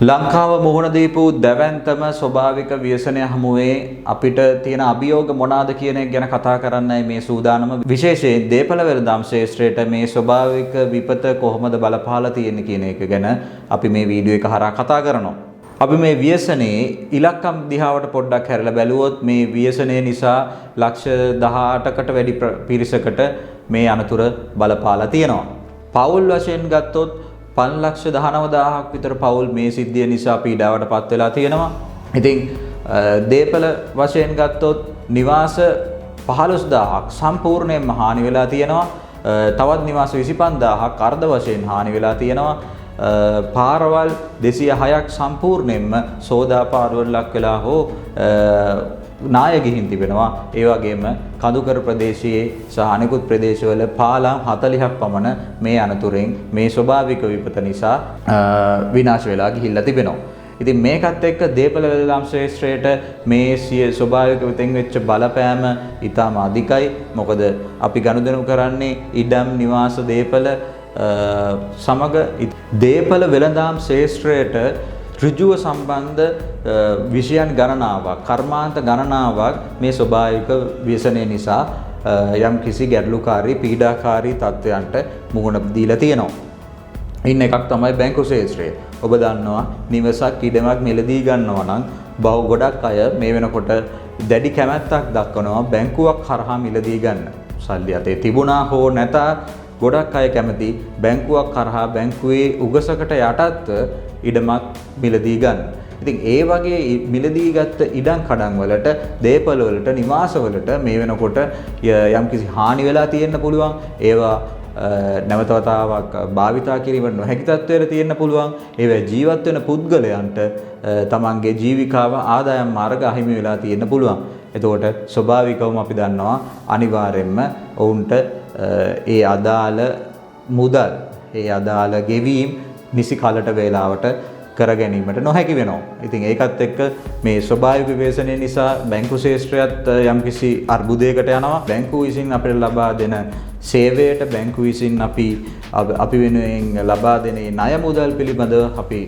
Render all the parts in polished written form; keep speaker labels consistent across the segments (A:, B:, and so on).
A: ලංකාව මුහුණ දීපු දැවැන්තම ස්වභාවික ව්‍යසනය හමුවේ අපිට තියෙන අභියෝග මොනවාද කියන එක ගැන කතා කරන්නයි මේ සූදානම. විශේෂයෙන් දේපළ වෙළඳාම් ශාස්ත්‍රයට මේ ස්වභාවික විපත කොහොමද බලපාලා තියෙන්නේ කියන එක ගැන අපි මේ වීඩියෝ එක හරහා කතා කරනවා. අපි මේ ව්‍යසනයේ ඉලක්කම් දිහාවට පොඩ්ඩක් හැරලා බැලුවොත් මේ ව්‍යසනය නිසා ලක්ෂ 18කට වැඩි පිරිසකට මේ අනතුර බලපාලා තියෙනවා. පෞල් වශයෙන් ගත්තොත් 5,19,000ක් විතර පවුල් මේ සිද්ධිය නිසා පීඩාවට පත් වෙලා තියෙනවා. ඉතින් දේපළ වශයෙන් ගත්තොත් නිවාස 15,000ක් සම්පූර්ණයෙන්ම හානි වෙලා තියෙනවා. තවත් නිවාස 25,000ක් අර්ධ වශයෙන් හානි වෙලා තියෙනවා. පාරවල් 206ක් සම්පූර්ණයෙන්ම සෝදාපාරුවට ලක් වෙලා හෝ නාය ගිහින් තිබෙනවා. ඒ වගේම කඳුකර ප්‍රදේශයේ සහ අනෙකුත් ප්‍රදේශවල පාලම් 40ක් පමණ මේ අනතුරෙන් මේ ස්වභාවික විපත නිසා විනාශ වෙලා ගිහිල්ලා තිබෙනවා. ඉතින් මේකත් එක්ක දේපළ වෙළඳාම් ශාස්ත්‍රයට මේ ස්වභාවික විපතෙන් වෙච්ච බලපෑම ඊටම අධිකයි. මොකද අපි ගනුදෙනු කරන්නේ ඉඩම් නිවාස දේපළ සමග දේපළ වෙළඳාම් ශාස්ත්‍රයට ඍජුව සම්බන්ධ විෂයන් ගණනාවක් කර්මාන්ත ගණනාවක් මේ ස්වභාවික ව්‍යසනය නිසා යම් කිසි ගැටලුකාරී පීඩාකාරී තත්ත්වයන්ට මුහුණ දීලා තියෙනවා. ඉන්න එකක් තමයි බැංකු ශාස්ත්‍රය. ඔබ දන්නවා නිවසක් ඉඩමක් මිලදී ගන්නවා නම් ගොඩක් අය මේ වෙනකොට දැඩි කැමැත්තක් දක්වනවා බැංකුවක් හරහා මිලදී ගන්න. සල්ලි අතේ තිබුණා හෝ නැත ගොඩක් අය කැමති බැංකුවක් කරහා බැංකුවේ උගසකට යටත්ව ඉඩමක් මිලදී ගන්න. ඉතින් ඒ වගේ මිලදී ගත්ත ඉඩම් කඩම් වලට, දේපළ වලට, නිවාස වලට මේ වෙනකොට යම්කිසි හානි වෙලා තියෙන්න පුළුවන්. ඒවා නැවත වතාවක් භාවිතා කිරීම නොහැකි තත්ත්වයට තියෙන්න පුළුවන්. ඒවා ජීවත් වෙන පුද්ගලයන්ට තමන්ගේ ජීවිකාව ආදායම් මාර්ග අහිමි වෙලා තියෙන්න පුළුවන්. එතකොට ස්වභාවිකවම අපි දන්නවා අනිවාර්යයෙන්ම ඔවුන්ට ඒ අදාළ මුදල් ඒ අදාළ ගෙවීම් නිසි කාලට වේලාවට කර ගැනීමට නොහැකි වෙනවා. ඉතින් ඒකත් එක්ක මේ ස්වභාවික ව්‍යසනය නිසා බැංකු ශාස්ත්‍රයත් යම්කිසි අර්බුදයකට යනවා. බැංකුව විසින් අපිට ලබා දෙන සේවයට බැංකුව විසින් අපි වෙනුවෙන් ලබා දෙන ණය මුදල් පිළිබඳව අපි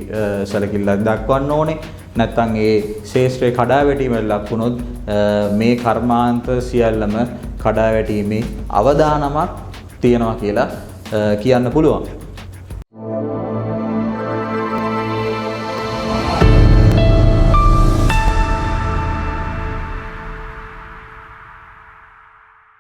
A: සැලකිල්ලක් දක්වන්න ඕනේ. නැත්නම් ඒ ශාස්ත්‍රයේ කඩාවැටීමට ලක් වුණොත් මේ කර්මාන්ත සියල්ලම කඩාවැටීමේ අවදානමක් තියනවා කියලා කියන්න පුළුවන්.